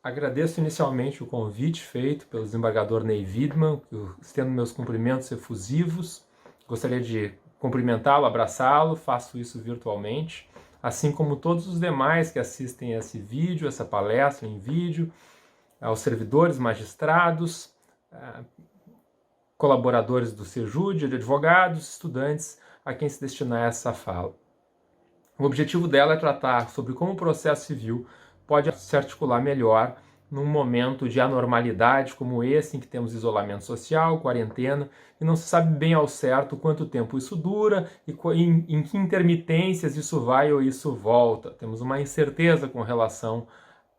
Agradeço inicialmente o convite feito pelo desembargador Ney Widmann, estendo meus cumprimentos efusivos. Gostaria de cumprimentá-lo, abraçá-lo, faço isso virtualmente, assim como todos os demais que assistem a esse vídeo, essa palestra em vídeo, aos servidores, magistrados, colaboradores do SEJUD, de advogados, estudantes, a quem se destinar essa fala. O objetivo dela é tratar sobre como o processo civil pode se articular melhor num momento de anormalidade como esse, em que temos isolamento social, quarentena, e não se sabe bem ao certo quanto tempo isso dura e em que intermitências isso vai ou isso volta. Temos uma incerteza com relação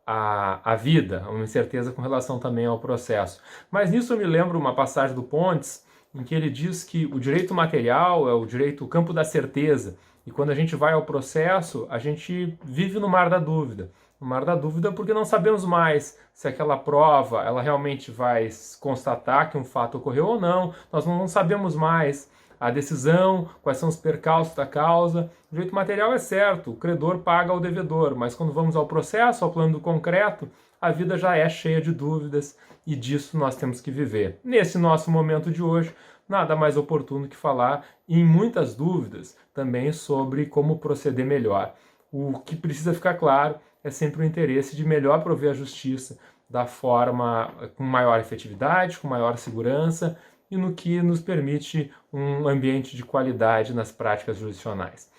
à vida, uma incerteza com relação também ao processo. Mas nisso eu me lembro uma passagem do Pontes, em que ele diz que o direito material é o direito, o campo da certeza, e quando a gente vai ao processo, a gente vive no mar da dúvida. No mar da dúvida porque não sabemos mais se aquela prova ela realmente vai constatar que um fato ocorreu ou não, nós não sabemos mais a decisão, quais são os percalços da causa. O direito material é certo, o credor paga ao devedor, mas quando vamos ao processo, ao plano do concreto, a vida já é cheia de dúvidas e disso nós temos que viver. Nesse nosso momento de hoje, nada mais oportuno que falar em muitas dúvidas também sobre como proceder melhor. O que precisa ficar claro é sempre o interesse de melhor prover a justiça da forma com maior efetividade, com maior segurança e no que nos permite um ambiente de qualidade nas práticas jurisdicionais.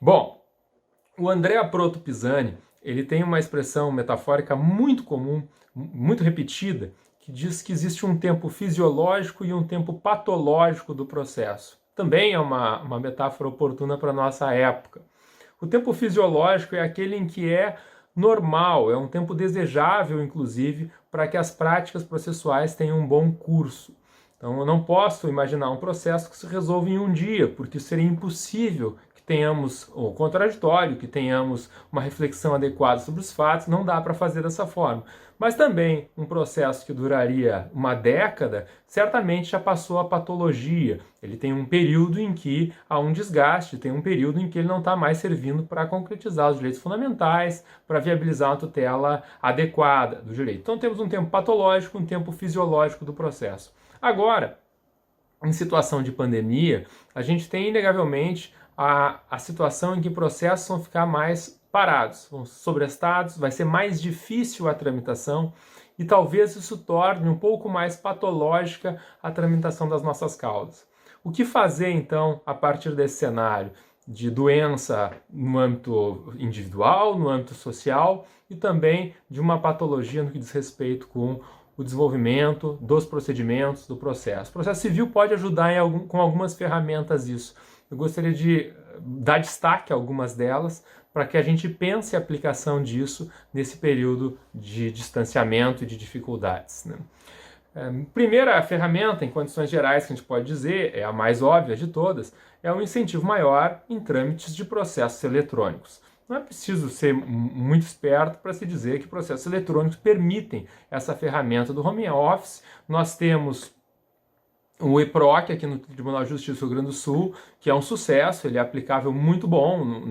Bom, o Andrea Proto Pisani, ele tem uma expressão metafórica muito comum, muito repetida, que diz que existe um tempo fisiológico e um tempo patológico do processo. Também é uma metáfora oportuna para a nossa época. O tempo fisiológico é aquele em que é normal, é um tempo desejável, inclusive, para que as práticas processuais tenham um bom curso. Então, eu não posso imaginar um processo que se resolva em um dia, porque seria impossível que tenhamos o contraditório, que tenhamos uma reflexão adequada sobre os fatos, não dá para fazer dessa forma. Mas também um processo que duraria uma década, certamente já passou a patologia. Ele tem um período em que há um desgaste, tem um período em que ele não está mais servindo para concretizar os direitos fundamentais, para viabilizar uma tutela adequada do direito. Então temos um tempo patológico, um tempo fisiológico do processo. Agora, em situação de pandemia, a gente tem inegavelmente a situação em que processos vão ficar mais parados, vão sobrestados, vai ser mais difícil a tramitação e talvez isso torne um pouco mais patológica a tramitação das nossas causas. O que fazer então a partir desse cenário de doença no âmbito individual, no âmbito social e também de uma patologia no que diz respeito com o desenvolvimento dos procedimentos do processo. O processo civil pode ajudar com algumas ferramentas isso. Eu gostaria de dar destaque a algumas delas para que a gente pense a aplicação disso nesse período de distanciamento e de dificuldades, né? Primeira ferramenta, em condições gerais, que a gente pode dizer, é a mais óbvia de todas, é um incentivo maior em trâmites de processos eletrônicos. Não é preciso ser muito esperto para se dizer que processos eletrônicos permitem essa ferramenta do home office. Nós temos o EPROC aqui no Tribunal de Justiça do Rio Grande do Sul, que é um sucesso, ele é aplicável muito bom,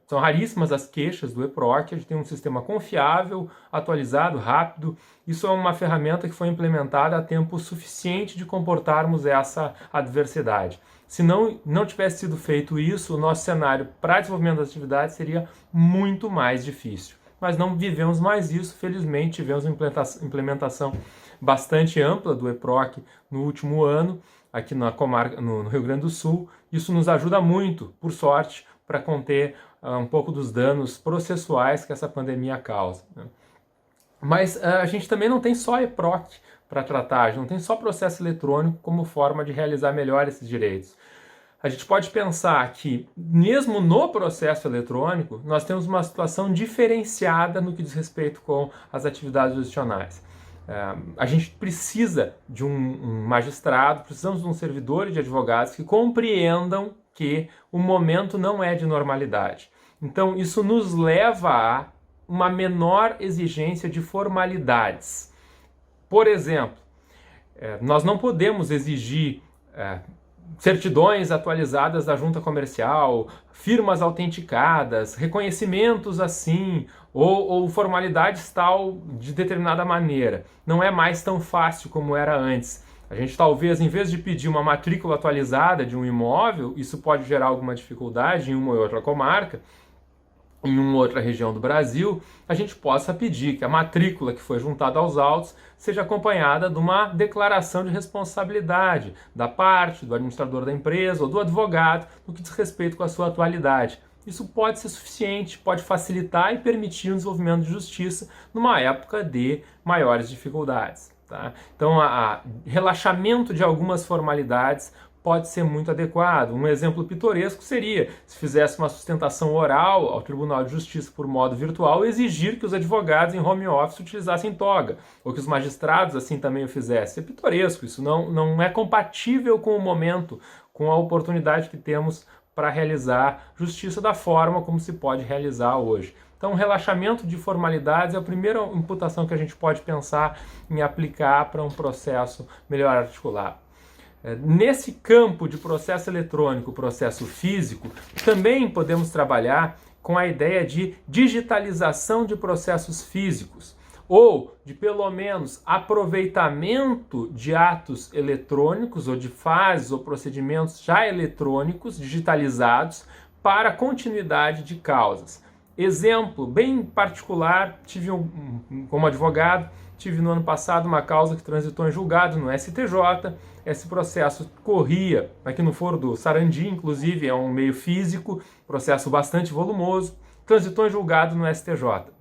são raríssimas as queixas do EPROC, a gente tem um sistema confiável, atualizado, rápido. Isso é uma ferramenta que foi implementada a tempo suficiente de comportarmos essa adversidade. Se não tivesse sido feito isso, o nosso cenário para desenvolvimento das atividades seria muito mais difícil. Mas não vivemos mais isso, felizmente tivemos uma implementação bastante ampla do EPROC no último ano, aqui na comarca, no Rio Grande do Sul. Isso nos ajuda muito, por sorte, para conter um pouco dos danos processuais que essa pandemia causa, né? Mas a gente também não tem só EPROC para tratar, a gente não tem só processo eletrônico como forma de realizar melhor esses direitos. A gente pode pensar que, mesmo no processo eletrônico, nós temos uma situação diferenciada no que diz respeito com as atividades jurisdicionais. A gente precisa de um magistrado, precisamos de um servidor de advogados que compreendam que o momento não é de normalidade. Então, isso nos leva a uma menor exigência de formalidades. Por exemplo, nós não podemos exigir certidões atualizadas da junta comercial, firmas autenticadas, reconhecimentos assim, ou formalidades tal de determinada maneira. Não é mais tão fácil como era antes. A gente talvez, em vez de pedir uma matrícula atualizada de um imóvel, isso pode gerar alguma dificuldade em uma ou outra comarca, em uma outra região do Brasil, a gente possa pedir que a matrícula que foi juntada aos autos seja acompanhada de uma declaração de responsabilidade da parte, do administrador da empresa ou do advogado no que diz respeito com a sua atualidade. Isso pode ser suficiente, pode facilitar e permitir o desenvolvimento de justiça numa época de maiores dificuldades. Tá? Então, relaxamento de algumas formalidades pode ser muito adequado. Um exemplo pitoresco seria se fizesse uma sustentação oral ao Tribunal de Justiça por modo virtual, exigir que os advogados em home office utilizassem toga, ou que os magistrados assim também o fizessem. É pitoresco, isso não é compatível com o momento, com a oportunidade que temos para realizar justiça da forma como se pode realizar hoje. Então, relaxamento de formalidades é a primeira imputação que a gente pode pensar em aplicar para um processo melhor articulado. Nesse campo de processo eletrônico, processo físico, também podemos trabalhar com a ideia de digitalização de processos físicos, ou de pelo menos aproveitamento de atos eletrônicos, ou de fases ou procedimentos já eletrônicos, digitalizados, para continuidade de causas. Exemplo bem particular, como advogado, tive no ano passado uma causa que transitou em julgado no STJ. Esse processo corria aqui no Foro do Sarandi, inclusive é um meio físico, processo bastante volumoso, transitou em julgado no STJ.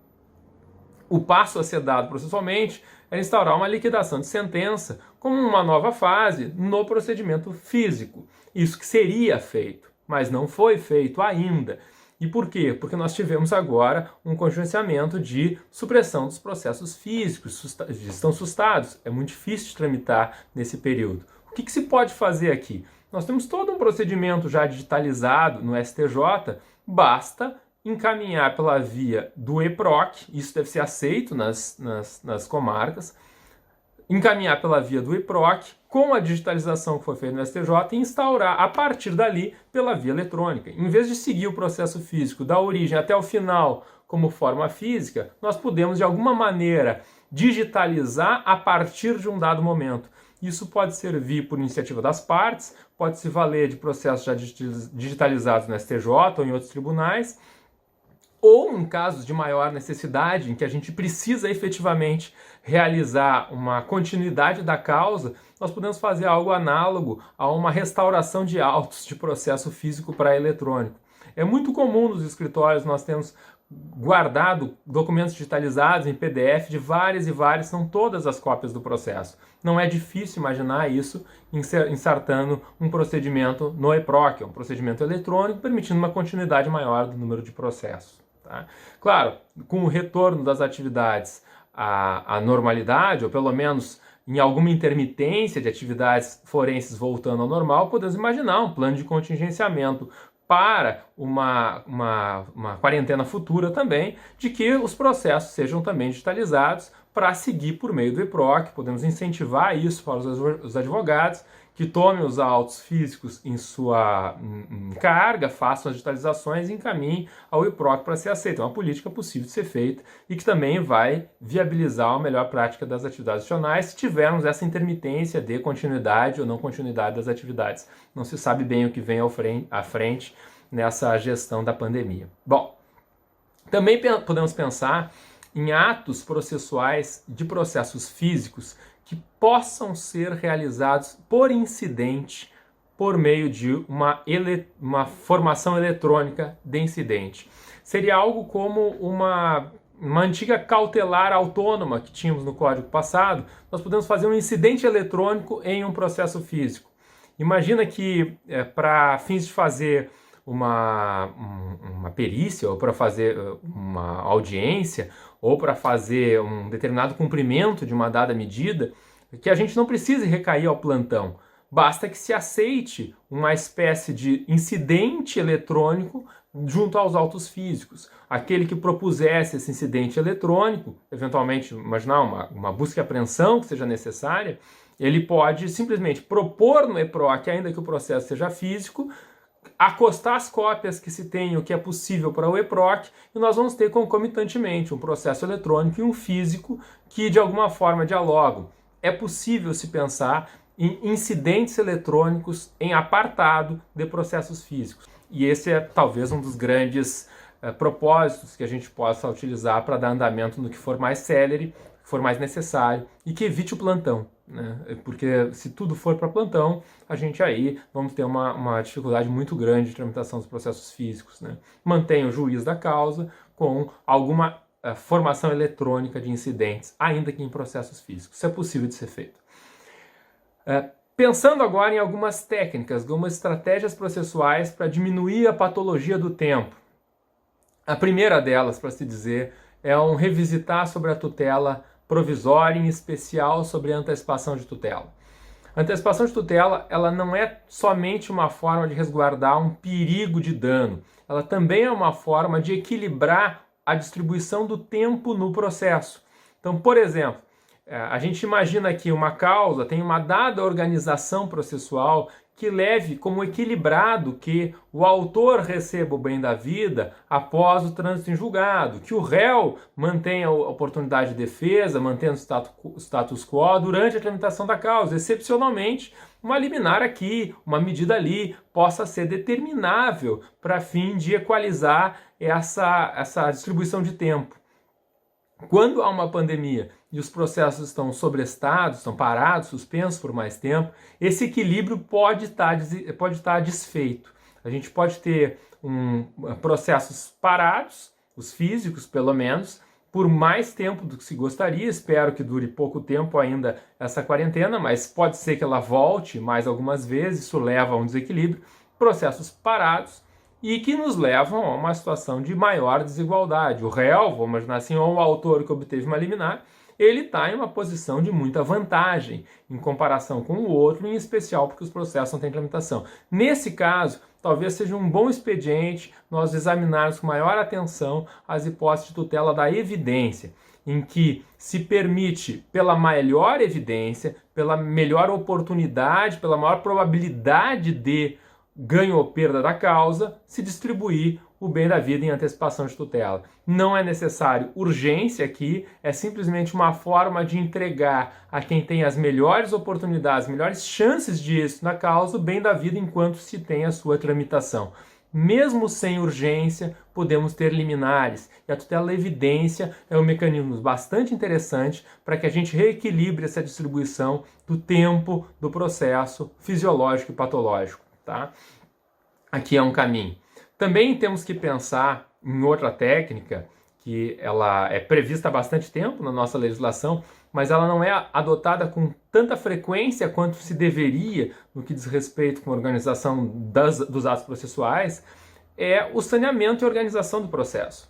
O passo a ser dado processualmente era instaurar uma liquidação de sentença como uma nova fase no procedimento físico. Isso que seria feito, mas não foi feito ainda. E por quê? Porque nós tivemos agora um contingenciamento de supressão dos processos físicos, estão sustados. É muito difícil de tramitar nesse período. O que se pode fazer aqui? Nós temos todo um procedimento já digitalizado no STJ, basta encaminhar pela via do EPROC, isso deve ser aceito nas comarcas, encaminhar pela via do EPROC, com a digitalização que foi feita no STJ, e instaurar a partir dali pela via eletrônica. Em vez de seguir o processo físico da origem até o final como forma física, nós podemos de alguma maneira digitalizar a partir de um dado momento. Isso pode servir por iniciativa das partes, pode se valer de processos já digitalizados no STJ ou em outros tribunais, ou em casos de maior necessidade, em que a gente precisa efetivamente realizar uma continuidade da causa, nós podemos fazer algo análogo a uma restauração de autos de processo físico para eletrônico. É muito comum nos escritórios nós temos guardado documentos digitalizados em PDF de várias e várias, são todas as cópias do processo. Não é difícil imaginar isso insertando um procedimento no EPROC, um procedimento eletrônico, permitindo uma continuidade maior do número de processos. Tá? Claro, com o retorno das atividades à normalidade, ou pelo menos em alguma intermitência de atividades forenses voltando ao normal, podemos imaginar um plano de contingenciamento para uma quarentena futura também, de que os processos sejam também digitalizados para seguir por meio do EPROC. Podemos incentivar isso para os advogados, que tomem os autos físicos em sua carga, façam as digitalizações e encaminhem ao EPROC para ser aceito. É uma política possível de ser feita e que também vai viabilizar a melhor prática das atividades adicionais se tivermos essa intermitência de continuidade ou não continuidade das atividades. Não se sabe bem o que vem à frente nessa gestão da pandemia. Bom, também podemos pensar em atos processuais de processos físicos que possam ser realizados por incidente por meio de uma formação eletrônica de incidente. Seria algo como uma antiga cautelar autônoma que tínhamos no código passado. Nós podemos fazer um incidente eletrônico em um processo físico. Imagina que para fins de fazer uma perícia, ou para fazer uma audiência, ou para fazer um determinado cumprimento de uma dada medida, que a gente não precise recair ao plantão. Basta que se aceite uma espécie de incidente eletrônico junto aos autos físicos. Aquele que propusesse esse incidente eletrônico, eventualmente, imaginar uma busca e apreensão que seja necessária, Ele pode simplesmente propor no EPROC, ainda que o processo seja físico, acostar as cópias que se tem o que é possível para o EPROC, e nós vamos ter concomitantemente um processo eletrônico e um físico que de alguma forma dialogam. É possível se pensar em incidentes eletrônicos em apartado de processos físicos. E esse é talvez um dos grandes propósitos que a gente possa utilizar para dar andamento no que for mais célere, que for mais necessário e que evite o plantão, né? Porque se tudo for para plantão, a gente aí vamos ter uma dificuldade muito grande de tramitação dos processos físicos, né? Mantém o juiz da causa com alguma formação eletrônica de incidentes, ainda que em processos físicos. Isso é possível de ser feito. Pensando agora em algumas técnicas, algumas estratégias processuais para diminuir a patologia do tempo. A primeira delas, para se dizer, é um revisitar sobre a tutela provisória, em especial sobre a antecipação de tutela. A antecipação de tutela, ela não é somente uma forma de resguardar um perigo de dano, ela também é uma forma de equilibrar a distribuição do tempo no processo. Então, por exemplo, a gente imagina que uma causa tem uma dada organização processual que leve como equilibrado que o autor receba o bem da vida após o trânsito em julgado, que o réu mantenha a oportunidade de defesa, mantendo o status quo durante a tramitação da causa. Excepcionalmente, uma liminar aqui, uma medida ali, possa ser determinável para fim de equalizar essa distribuição de tempo. Quando há uma pandemia e os processos estão sobrestados, estão parados, suspensos por mais tempo, esse equilíbrio pode estar desfeito. A gente pode ter processos parados, os físicos pelo menos, por mais tempo do que se gostaria. Espero que dure pouco tempo ainda essa quarentena, mas pode ser que ela volte mais algumas vezes, isso leva a um desequilíbrio. Processos parados, e que nos levam a uma situação de maior desigualdade. O réu, vamos imaginar assim, ou o autor que obteve uma liminar, ele está em uma posição de muita vantagem em comparação com o outro, em especial porque os processos não têm tramitação. Nesse caso, talvez seja um bom expediente nós examinarmos com maior atenção as hipóteses de tutela da evidência, em que se permite, pela melhor evidência, pela melhor oportunidade, pela maior probabilidade de ganho ou perda da causa, se distribuir o bem da vida em antecipação de tutela. Não é necessário urgência aqui, é simplesmente uma forma de entregar a quem tem as melhores oportunidades, melhores chances de êxito na causa, o bem da vida enquanto se tem a sua tramitação. Mesmo sem urgência, podemos ter liminares. E a tutela da evidência é um mecanismo bastante interessante para que a gente reequilibre essa distribuição do tempo do processo fisiológico e patológico. Tá? Aqui é um caminho. Também temos que pensar em outra técnica que ela é prevista há bastante tempo na nossa legislação, mas ela não é adotada com tanta frequência quanto se deveria no que diz respeito com a organização dos atos processuais, é o saneamento e organização do processo.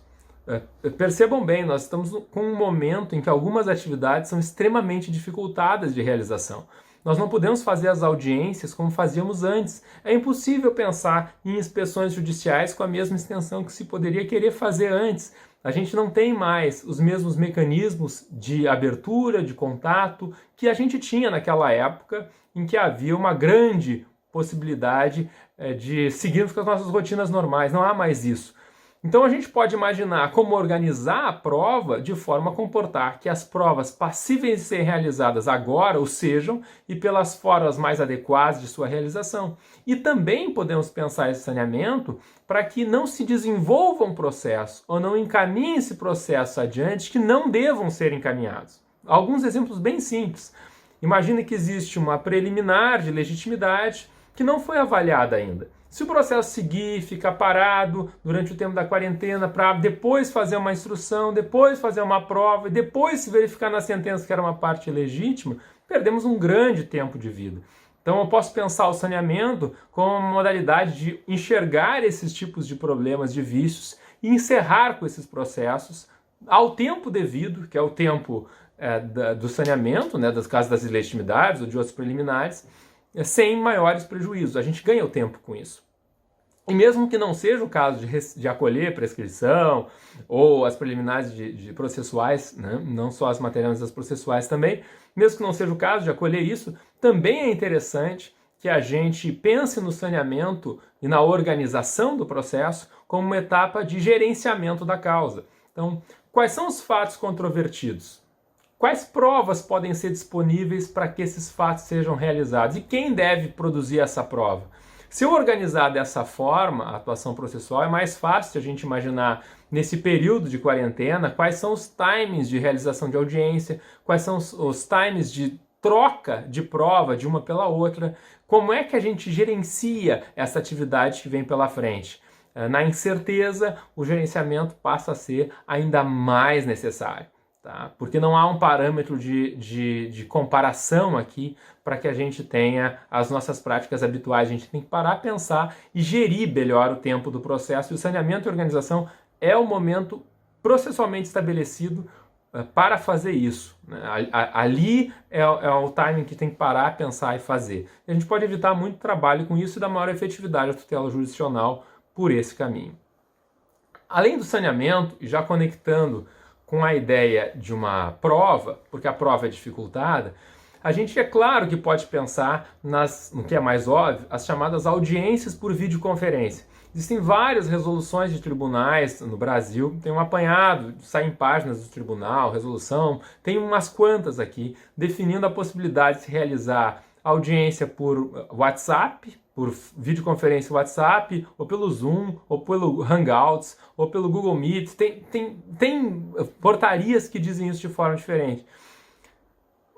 Percebam bem, nós estamos com um momento em que algumas atividades são extremamente dificultadas de realização. Nós não podemos fazer as audiências como fazíamos antes. É impossível pensar em inspeções judiciais com a mesma extensão que se poderia querer fazer antes. A gente não tem mais os mesmos mecanismos de abertura, de contato, que a gente tinha naquela época em que havia uma grande possibilidade de seguirmos com as nossas rotinas normais. Não há mais isso. Então a gente pode imaginar como organizar a prova de forma a comportar que as provas passíveis de serem realizadas agora o sejam e pelas formas mais adequadas de sua realização. E também podemos pensar esse saneamento para que não se desenvolva um processo ou não encaminhe esse processo adiante que não devam ser encaminhados. Alguns exemplos bem simples. Imagine que existe uma preliminar de legitimidade que não foi avaliada ainda. Se o processo seguir, ficar parado durante o tempo da quarentena para depois fazer uma instrução, depois fazer uma prova e depois se verificar na sentença que era uma parte legítima, perdemos um grande tempo de vida. Então eu posso pensar o saneamento como uma modalidade de enxergar esses tipos de problemas, de vícios e encerrar com esses processos ao tempo devido, que é o tempo do saneamento, né, das casos das ilegitimidades ou de outros preliminares, sem maiores prejuízos. A gente ganha o tempo com isso. E mesmo que não seja o caso de acolher prescrição ou as preliminares de processuais, né? Não só as materiais, mas as processuais também, mesmo que não seja o caso de acolher isso, também é interessante que a gente pense no saneamento e na organização do processo como uma etapa de gerenciamento da causa. Então, quais são os fatos controvertidos? Quais provas podem ser disponíveis para que esses fatos sejam realizados? E quem deve produzir essa prova? Se eu organizar dessa forma a atuação processual, é mais fácil a gente imaginar nesse período de quarentena quais são os timings de realização de audiência, quais são os timings de troca de prova de uma pela outra, como é que a gente gerencia essa atividade que vem pela frente. Na incerteza, o gerenciamento passa a ser ainda mais necessário. Tá? Porque não há um parâmetro de comparação aqui para que a gente tenha as nossas práticas habituais. A gente tem que parar, pensar e gerir melhor o tempo do processo. E o saneamento e organização é o momento processualmente estabelecido para fazer isso. Né? Ali é o timing que tem que parar, pensar e fazer. E a gente pode evitar muito trabalho com isso e dar maior efetividade à tutela jurisdicional por esse caminho. Além do saneamento, e já conectando com a ideia de uma prova, porque a prova é dificultada, a gente, é claro que pode pensar no que é mais óbvio, as chamadas audiências por videoconferência. Existem várias resoluções de tribunais no Brasil, tem um apanhado, sai em páginas do tribunal, resolução, tem umas quantas aqui, definindo a possibilidade de se realizar audiência por WhatsApp, por videoconferência WhatsApp, ou pelo Zoom, ou pelo Hangouts, ou pelo Google Meet. Tem portarias que dizem isso de forma diferente.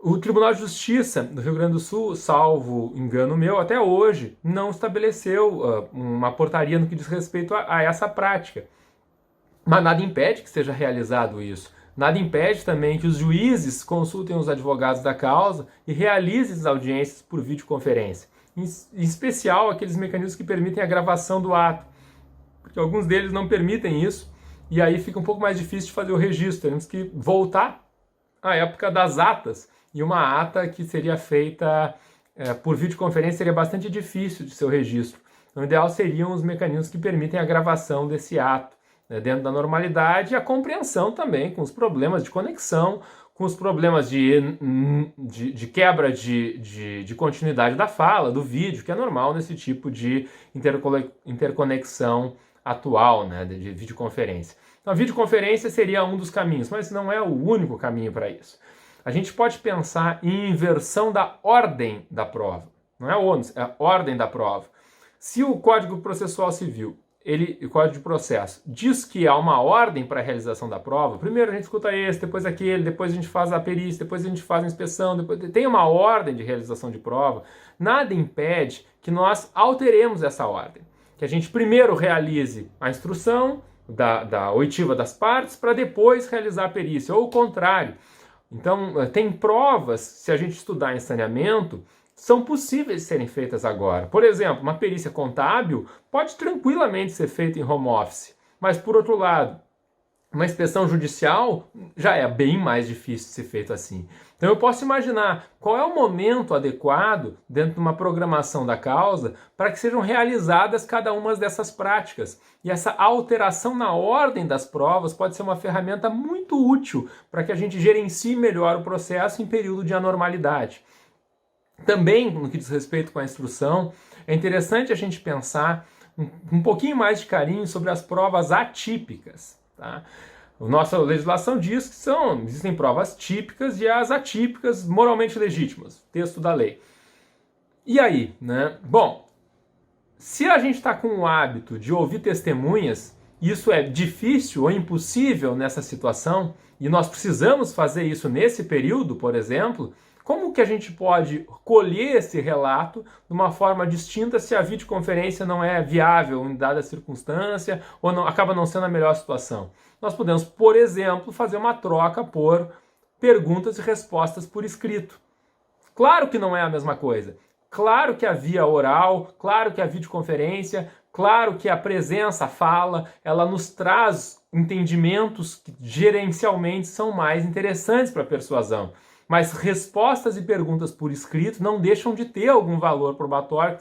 O Tribunal de Justiça do Rio Grande do Sul, salvo engano meu, até hoje não estabeleceu uma portaria no que diz respeito a essa prática. Mas nada impede que seja realizado isso. Nada impede também que os juízes consultem os advogados da causa e realizem as audiências por videoconferência. Em especial aqueles mecanismos que permitem a gravação do ato, porque alguns deles não permitem isso, e aí fica um pouco mais difícil de fazer o registro. Temos que voltar à época das atas, e uma ata que seria feita por videoconferência seria bastante difícil de seu registro. Então, o ideal seriam os mecanismos que permitem a gravação desse ato, né, dentro da normalidade, e a compreensão também com os problemas de conexão, com os problemas de quebra de continuidade da fala, do vídeo, que é normal nesse tipo de interconexão atual, né, de videoconferência. Então, a videoconferência seria um dos caminhos, mas não é o único caminho para isso. A gente pode pensar em inversão da ordem da prova. Não é ônus, é a ordem da prova. Se o Código Processual Civil, o Código de Processo, diz que há uma ordem para a realização da prova, primeiro a gente escuta esse, depois aquele, depois a gente faz a perícia, depois a gente faz a inspeção, depois tem uma ordem de realização de prova, nada impede que nós alteremos essa ordem. Que a gente primeiro realize a instrução da oitiva das partes para depois realizar a perícia, ou o contrário. Então, tem provas, se a gente estudar em saneamento, são possíveis de serem feitas agora. Por exemplo, uma perícia contábil pode tranquilamente ser feita em home office, mas, por outro lado, uma inspeção judicial já é bem mais difícil de ser feito assim. Então eu posso imaginar qual é o momento adequado dentro de uma programação da causa para que sejam realizadas cada uma dessas práticas. E essa alteração na ordem das provas pode ser uma ferramenta muito útil para que a gente gerencie melhor o processo em período de anormalidade. Também, no que diz respeito com a instrução, é interessante a gente pensar um pouquinho mais de carinho sobre as provas atípicas. Tá? A nossa legislação diz que existem provas típicas e as atípicas moralmente legítimas, texto da lei. E aí, né? Bom, se a gente está com o hábito de ouvir testemunhas, isso é difícil ou impossível nessa situação, e nós precisamos fazer isso nesse período, por exemplo, como que a gente pode colher esse relato de uma forma distinta se a videoconferência não é viável em dada circunstância ou acaba não sendo a melhor situação? Nós podemos, por exemplo, fazer uma troca por perguntas e respostas por escrito. Claro que não é a mesma coisa. Claro que a via oral, claro que a videoconferência, claro que a presença, a fala, ela nos traz entendimentos que gerencialmente são mais interessantes para a persuasão. Mas respostas e perguntas por escrito não deixam de ter algum valor probatório que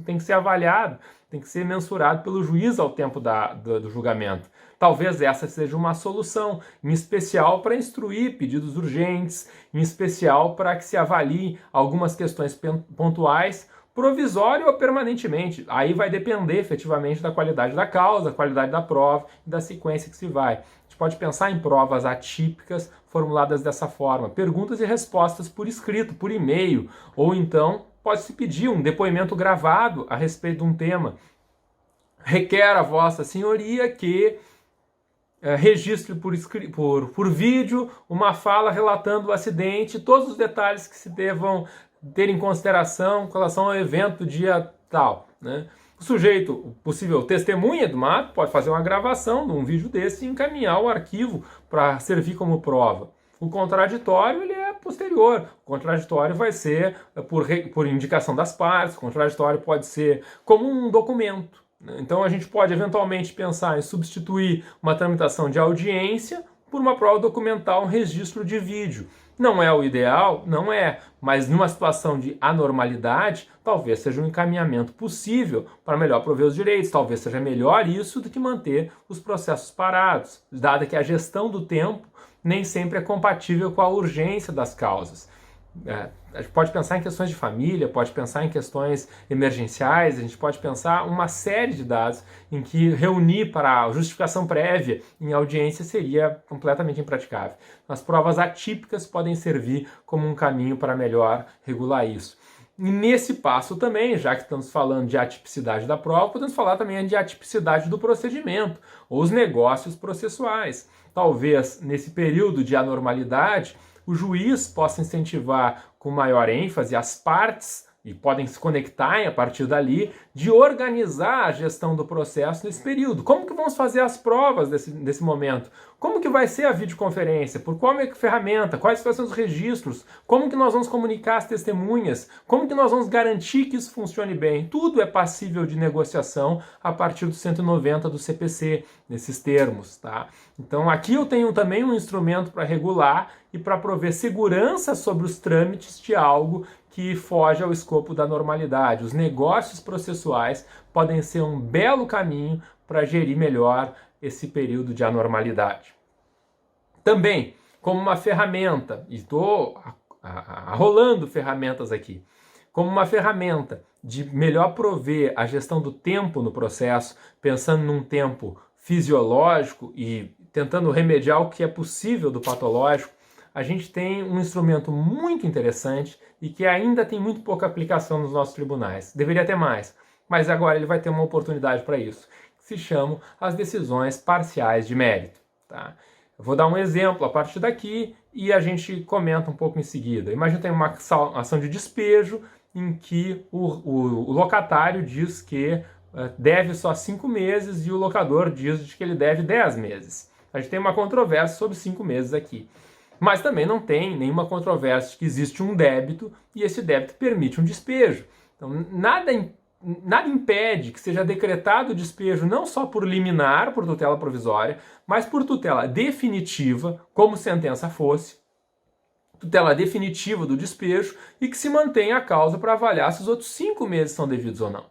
tem que ser avaliado, tem que ser mensurado pelo juiz ao tempo do julgamento. Talvez essa seja uma solução, em especial para instruir pedidos urgentes, em especial para que se avalie algumas questões pontuais, provisório ou permanentemente. Aí vai depender efetivamente da qualidade da causa, da qualidade da prova e da sequência que se vai. A gente pode pensar em provas atípicas formuladas dessa forma, perguntas e respostas por escrito, por e-mail, ou então pode-se pedir um depoimento gravado a respeito de um tema. Requer a vossa senhoria que registre por vídeo uma fala relatando o acidente, todos os detalhes que se devam ter em consideração com relação ao evento do dia tal, né? O sujeito, o possível testemunha do ato, pode fazer uma gravação de um vídeo desse e encaminhar o arquivo para servir como prova. O contraditório ele é posterior. O contraditório vai ser por indicação das partes, o contraditório pode ser como um documento. Então a gente pode eventualmente pensar em substituir uma tramitação de audiência por uma prova documental, um registro de vídeo. Não é o ideal? Não é, mas numa situação de anormalidade, talvez seja um encaminhamento possível para melhor prover os direitos, talvez seja melhor isso do que manter os processos parados, dado que a gestão do tempo nem sempre é compatível com a urgência das causas. A gente pode pensar em questões de família, pode pensar em questões emergenciais, a gente pode pensar uma série de dados em que reunir para a justificação prévia em audiência seria completamente impraticável. As provas atípicas podem servir como um caminho para melhor regular isso. E nesse passo também, já que estamos falando de atipicidade da prova, podemos falar também de atipicidade do procedimento, ou os negócios processuais. Talvez nesse período de anormalidade, o juiz possa incentivar com maior ênfase as partes, e podem se conectar a partir dali, de organizar a gestão do processo nesse período. Como que vamos fazer as provas desse momento? Como que vai ser a videoconferência? Por qual ferramenta? Quais vão ser os registros? Como que nós vamos comunicar as testemunhas? Como que nós vamos garantir que isso funcione bem? Tudo é passível de negociação a partir do 190 do CPC, nesses termos, tá? Então aqui eu tenho também um instrumento para regular e para prover segurança sobre os trâmites de algo que foge ao escopo da normalidade. Os negócios processuais podem ser um belo caminho para gerir melhor esse período de anormalidade. Também, como uma ferramenta, e estou arrolando ferramentas aqui, como uma ferramenta de melhor prover a gestão do tempo no processo, pensando num tempo fisiológico e tentando remediar o que é possível do patológico, a gente tem um instrumento muito interessante e que ainda tem muito pouca aplicação nos nossos tribunais. Deveria ter mais, mas agora ele vai ter uma oportunidade para isso, que se chamam as decisões parciais de mérito. Tá? Eu vou dar um exemplo a partir daqui e a gente comenta um pouco em seguida. Imagina que tem uma ação de despejo em que o locatário diz que deve só 5 meses e o locador diz que ele deve 10 meses. A gente tem uma controvérsia sobre 5 meses aqui. Mas também não tem nenhuma controvérsia de que existe um débito e esse débito permite um despejo. Então, nada impede que seja decretado o despejo não só por liminar, por tutela provisória, mas por tutela definitiva, como sentença fosse, tutela definitiva do despejo e que se mantenha a causa para avaliar se os outros 5 meses são devidos ou não.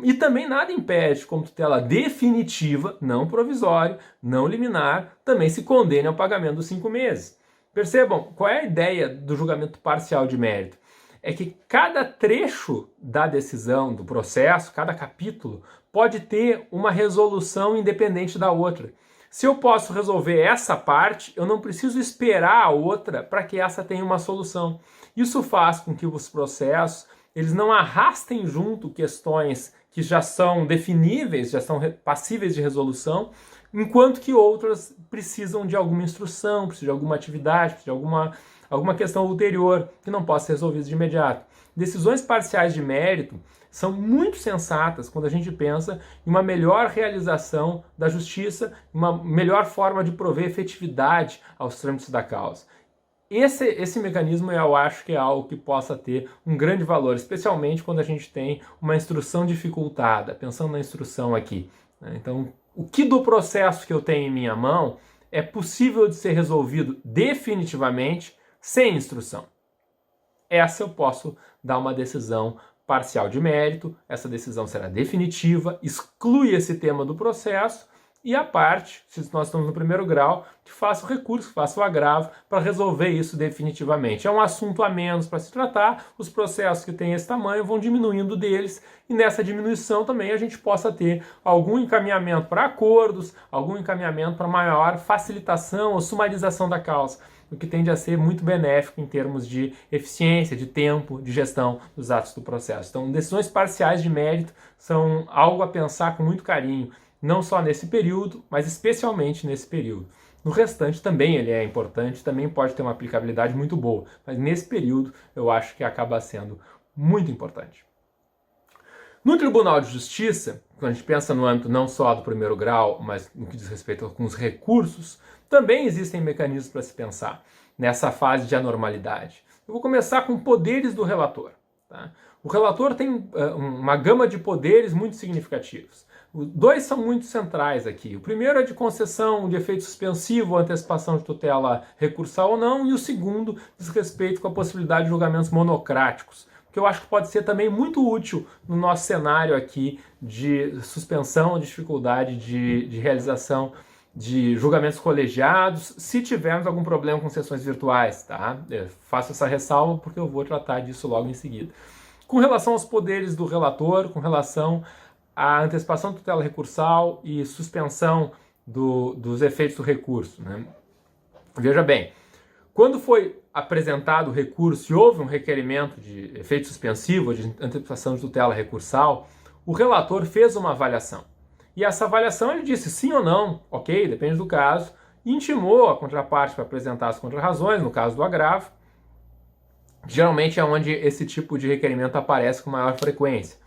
E também nada impede, como tutela definitiva, não provisória, não liminar, também se condene ao pagamento dos 5 meses. Percebam, qual é a ideia do julgamento parcial de mérito? É que cada trecho da decisão, do processo, cada capítulo, pode ter uma resolução independente da outra. Se eu posso resolver essa parte, eu não preciso esperar a outra para que essa tenha uma solução. Isso faz com que os processos eles não arrastem junto questões que já são definíveis, já são passíveis de resolução, enquanto que outras precisam de alguma instrução, precisam de alguma atividade, precisam de alguma questão ulterior que não possa ser resolvida de imediato. Decisões parciais de mérito são muito sensatas quando a gente pensa em uma melhor realização da justiça, uma melhor forma de prover efetividade aos trâmites da causa. Esse mecanismo eu acho que é algo que possa ter um grande valor, especialmente quando a gente tem uma instrução dificultada, pensando na instrução aqui. Então, o que do processo que eu tenho em minha mão é possível de ser resolvido definitivamente sem instrução. Essa eu posso dar uma decisão parcial de mérito, essa decisão será definitiva, exclui esse tema do processo e a parte, se nós estamos no primeiro grau, que faça o recurso, que faça o agravo para resolver isso definitivamente. É um assunto a menos para se tratar, os processos que têm esse tamanho vão diminuindo deles e nessa diminuição também a gente possa ter algum encaminhamento para acordos, algum encaminhamento para maior facilitação ou sumarização da causa, o que tende a ser muito benéfico em termos de eficiência, de tempo, de gestão dos atos do processo. Então, decisões parciais de mérito são algo a pensar com muito carinho, não só nesse período, mas especialmente nesse período. No restante também ele é importante, também pode ter uma aplicabilidade muito boa, mas nesse período eu acho que acaba sendo muito importante. No Tribunal de Justiça, quando a gente pensa no âmbito não só do primeiro grau, mas no que diz respeito com os recursos, também existem mecanismos para se pensar nessa fase de anormalidade. Eu vou começar com poderes do relator. Tá? O relator tem uma gama de poderes muito significativos. Dois são muito centrais aqui. O primeiro é de concessão de efeito suspensivo, antecipação de tutela recursal ou não, e o segundo diz respeito com a possibilidade de julgamentos monocráticos, que eu acho que pode ser também muito útil no nosso cenário aqui de suspensão, de dificuldade de realização de julgamentos colegiados, se tivermos algum problema com sessões virtuais, tá? Eu faço essa ressalva porque eu vou tratar disso logo em seguida. Com relação aos poderes do relator, com relação à antecipação de tutela recursal e suspensão dos efeitos do recurso, né? Veja bem, quando foi apresentado o recurso e houve um requerimento de efeito suspensivo, de antecipação de tutela recursal, o relator fez uma avaliação. E essa avaliação ele disse sim ou não, ok, depende do caso, e intimou a contraparte para apresentar as contrarrazões, no caso do agravo. Geralmente é onde esse tipo de requerimento aparece com maior frequência.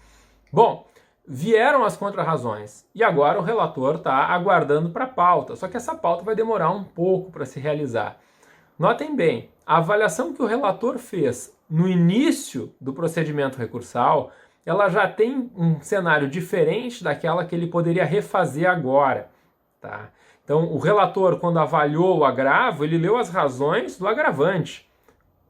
Bom, vieram as contrarrazões e agora o relator está aguardando para a pauta, só que essa pauta vai demorar um pouco para se realizar. Notem bem, a avaliação que o relator fez no início do procedimento recursal, ela já tem um cenário diferente daquela que ele poderia refazer agora. Tá? Então, o relator, quando avaliou o agravo, ele leu as razões do agravante.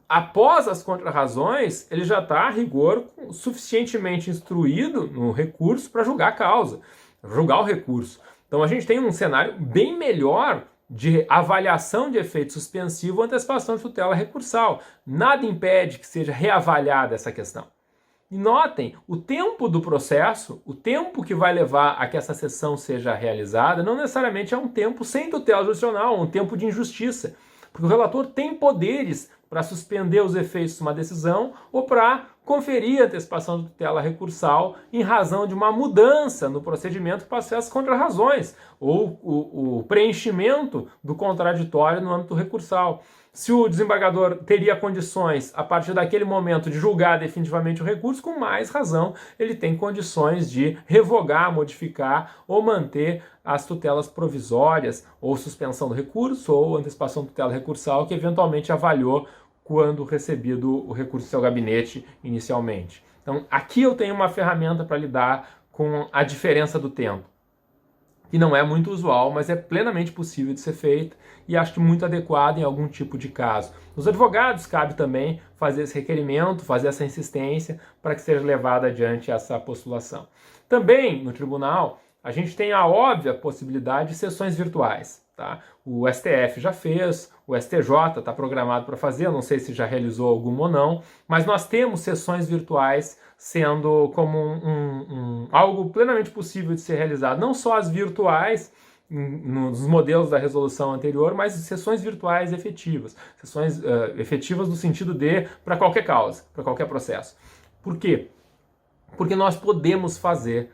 Após as contrarrazões, ele já está, a rigor, suficientemente instruído no recurso para julgar a causa, julgar o recurso. Então, a gente tem um cenário bem melhor de avaliação de efeito suspensivo ou antecipação de tutela recursal. Nada impede que seja reavaliada essa questão. E notem, o tempo do processo, o tempo que vai levar a que essa sessão seja realizada, não necessariamente é um tempo sem tutela jurisdicional, um tempo de injustiça. Porque o relator tem poderes para suspender os efeitos de uma decisão ou para conferir a antecipação de tutela recursal em razão de uma mudança no procedimento para as contrarrazões ou o preenchimento do contraditório no âmbito recursal. Se o desembargador teria condições, a partir daquele momento, de julgar definitivamente o recurso, com mais razão ele tem condições de revogar, modificar ou manter as tutelas provisórias, ou suspensão do recurso, ou antecipação de tutela recursal, que eventualmente avaliou quando recebido o recurso do seu gabinete inicialmente. Então, aqui eu tenho uma ferramenta para lidar com a diferença do tempo, que não é muito usual, mas é plenamente possível de ser feita e acho que muito adequado em algum tipo de caso. Os advogados cabe também fazer esse requerimento, fazer essa insistência para que seja levada adiante essa postulação. Também no tribunal a gente tem a óbvia possibilidade de sessões virtuais. Tá? O STF já fez, o STJ está programado para fazer, eu não sei se já realizou alguma ou não, mas nós temos sessões virtuais sendo como algo plenamente possível de ser realizado. Não só as virtuais, nos modelos da resolução anterior, mas sessões virtuais efetivas. Sessões efetivas no sentido de para qualquer causa, para qualquer processo. Por quê? Porque nós podemos fazer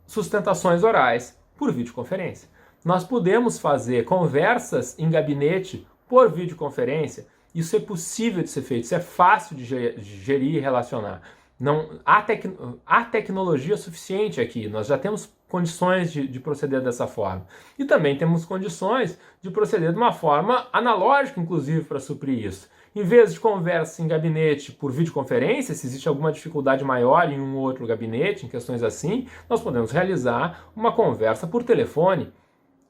sustentações orais por videoconferência. Nós podemos fazer conversas em gabinete por videoconferência. Isso é possível de ser feito, isso é fácil de gerir e relacionar. Não, há tecnologia suficiente aqui, nós já temos condições de proceder dessa forma. E também temos condições de proceder de uma forma analógica, inclusive, para suprir isso. Em vez de conversa em gabinete por videoconferência, se existe alguma dificuldade maior em um ou outro gabinete, em questões assim, nós podemos realizar uma conversa por telefone.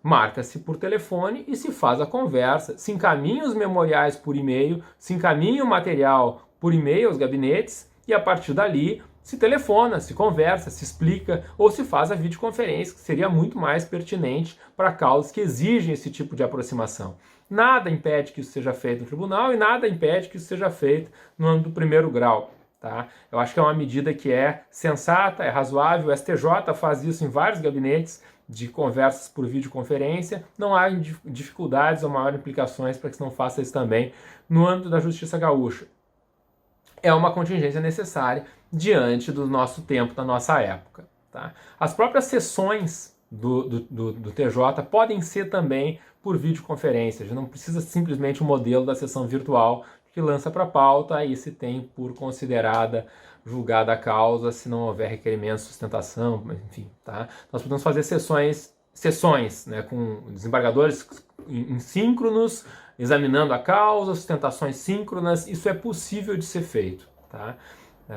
marca-se por telefone e se faz a conversa, se encaminha os memoriais por e-mail, se encaminha o material por e-mail aos gabinetes e a partir dali se telefona, se conversa, se explica ou se faz a videoconferência, que seria muito mais pertinente para causas que exigem esse tipo de aproximação. Nada impede que isso seja feito no tribunal e nada impede que isso seja feito no âmbito do primeiro grau. Tá? Eu acho que é uma medida que é sensata, é razoável, o STJ faz isso em vários gabinetes de conversas por videoconferência, não há dificuldades ou maiores implicações para que se não faça isso também no âmbito da Justiça Gaúcha. É uma contingência necessária diante do nosso tempo, da nossa época. Tá? As próprias sessões do TJ podem ser também por videoconferência, já não precisa simplesmente o modelo da sessão virtual que lança para pauta e se tem por considerada julgada a causa se não houver requerimento de sustentação, enfim, tá? Nós podemos fazer sessões, né, com desembargadores em síncronos, examinando a causa, sustentações síncronas, isso é possível de ser feito, tá?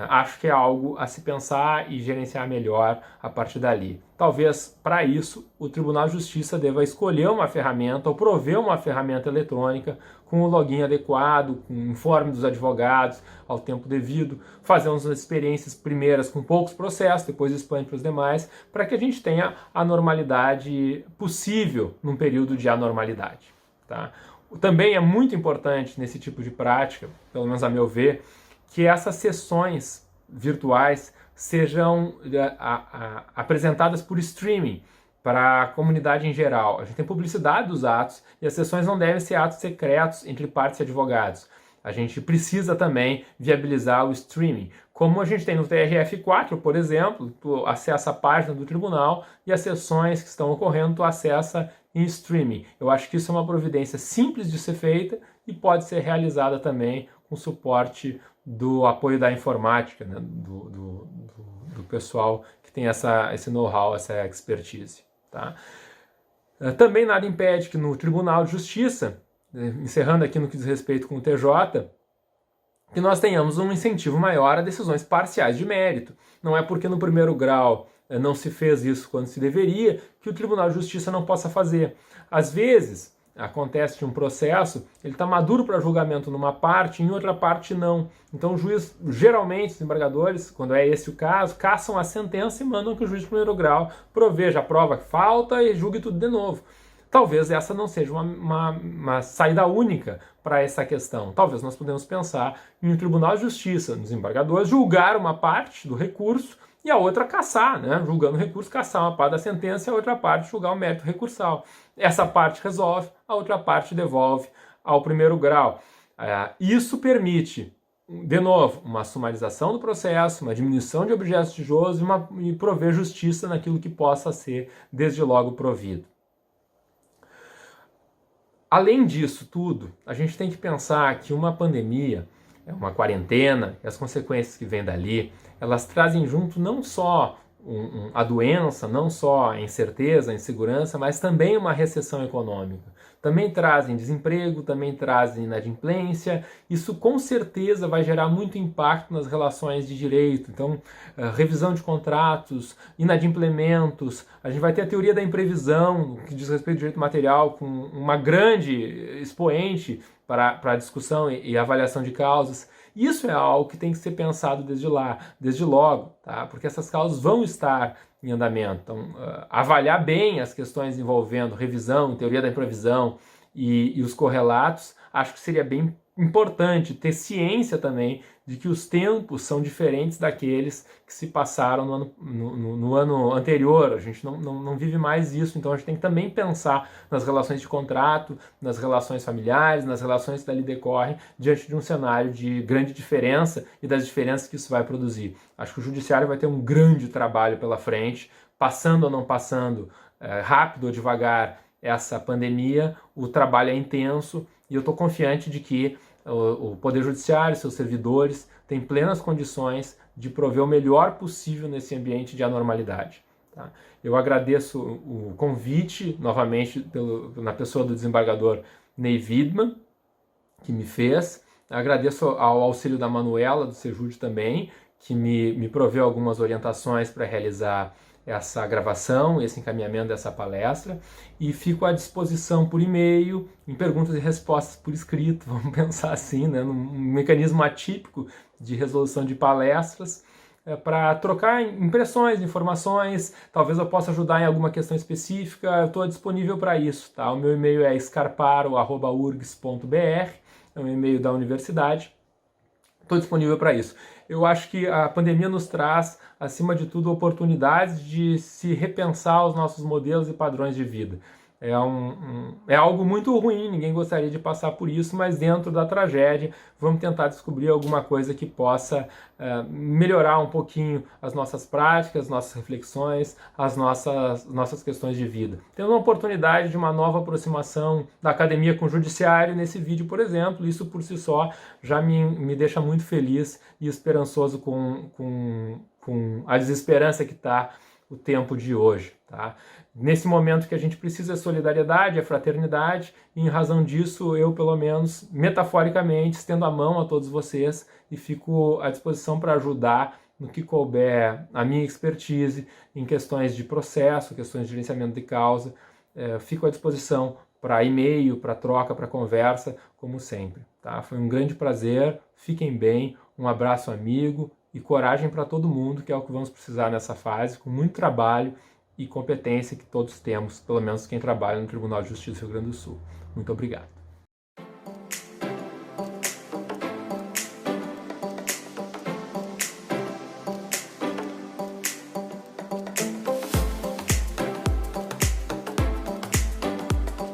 Acho que é algo a se pensar e gerenciar melhor a partir dali. Talvez, para isso, o Tribunal de Justiça deva escolher uma ferramenta ou prover uma ferramenta eletrônica com o login adequado, com o informe dos advogados ao tempo devido, fazer umas experiências primeiras com poucos processos, depois expande para os demais, para que a gente tenha a normalidade possível num período de anormalidade. Tá? Também é muito importante nesse tipo de prática, pelo menos a meu ver, que essas sessões virtuais sejam apresentadas por streaming para a comunidade em geral. A gente tem publicidade dos atos e as sessões não devem ser atos secretos entre partes e advogados. A gente precisa também viabilizar o streaming. Como a gente tem no TRF4, por exemplo, tu acessa a página do tribunal e as sessões que estão ocorrendo tu acessa em streaming. Eu acho que isso é uma providência simples de ser feita e pode ser realizada também com suporte do apoio da informática, né, do pessoal que tem esse know-how, essa expertise. Tá? Também nada impede que no Tribunal de Justiça, encerrando aqui no que diz respeito com o TJ, que nós tenhamos um incentivo maior a decisões parciais de mérito. Não é porque no primeiro grau não se fez isso quando se deveria que o Tribunal de Justiça não possa fazer. Às vezes, acontece de um processo, ele está maduro para julgamento numa parte, em outra parte não. Então o juiz, geralmente os embargadores, quando é esse o caso, caçam a sentença e mandam que o juiz de primeiro grau proveja a prova que falta e julgue tudo de novo. Talvez essa não seja uma saída única para essa questão. Talvez nós podemos pensar em um Tribunal de Justiça, nos embargadores, julgar uma parte do recurso e a outra caçar, né? Julgando o recurso, caçar uma parte da sentença e a outra parte julgar o mérito recursal. Essa parte resolve, a outra parte devolve ao primeiro grau. Isso permite, de novo, uma sumarização do processo, uma diminuição de objetos litigosos e prover justiça naquilo que possa ser desde logo provido. Além disso tudo, a gente tem que pensar que uma pandemia, uma quarentena e as consequências que vêm dali, elas trazem junto não só a doença, não só a incerteza, a insegurança, mas também uma recessão econômica. Também trazem desemprego, também trazem inadimplência. Isso com certeza vai gerar muito impacto nas relações de direito. Então, revisão de contratos, inadimplementos, a gente vai ter a teoria da imprevisão, que diz respeito ao direito material, com uma grande expoente para a discussão e avaliação de causas. Isso é algo que tem que ser pensado desde logo, tá? Porque essas causas vão estar em andamento. Então, avaliar bem as questões envolvendo revisão, teoria da imprevisão e os correlatos, acho que seria bem importante ter ciência também de que os tempos são diferentes daqueles que se passaram no ano anterior. A gente não vive mais isso, então a gente tem que também pensar nas relações de contrato, nas relações familiares, nas relações que dali decorrem, diante de um cenário de grande diferença e das diferenças que isso vai produzir. Acho que o judiciário vai ter um grande trabalho pela frente, passando ou não passando, rápido ou devagar, essa pandemia, o trabalho é intenso e eu estou confiante de que o Poder Judiciário e seus servidores têm plenas condições de prover o melhor possível nesse ambiente de anormalidade. Tá? Eu agradeço o convite, novamente, na pessoa do desembargador Ney Widmann, que me fez. Agradeço ao auxílio da Manuela, do Sejude também, que me proveu algumas orientações para realizar essa gravação, esse encaminhamento dessa palestra, e fico à disposição por e-mail, em perguntas e respostas por escrito, vamos pensar assim, né, num mecanismo atípico de resolução de palestras, para trocar impressões, informações, talvez eu possa ajudar em alguma questão específica, eu estou disponível para isso, tá? O meu e-mail é scarparo@urgs.br, é um e-mail da universidade, estou disponível para isso. Eu acho que a pandemia nos traz, acima de tudo, oportunidades de se repensar os nossos modelos e padrões de vida. É algo muito ruim, ninguém gostaria de passar por isso, mas dentro da tragédia vamos tentar descobrir alguma coisa que possa melhorar um pouquinho as nossas práticas, nossas reflexões, as nossas questões de vida. Tendo uma oportunidade de uma nova aproximação da academia com o judiciário nesse vídeo, por exemplo, isso por si só já me deixa muito feliz e esperançoso com a desesperança que está o tempo de hoje, tá? Nesse momento que a gente precisa é solidariedade, é fraternidade, e em razão disso eu, pelo menos, metaforicamente, estendo a mão a todos vocês e fico à disposição para ajudar no que couber a minha expertise em questões de processo, questões de gerenciamento de causa. Fico à disposição para e-mail, para troca, para conversa, como sempre, tá? Foi um grande prazer, fiquem bem, um abraço amigo e coragem para todo mundo, que é o que vamos precisar nessa fase, com muito trabalho e competência que todos temos, pelo menos quem trabalha no Tribunal de Justiça do Rio Grande do Sul. Muito obrigado.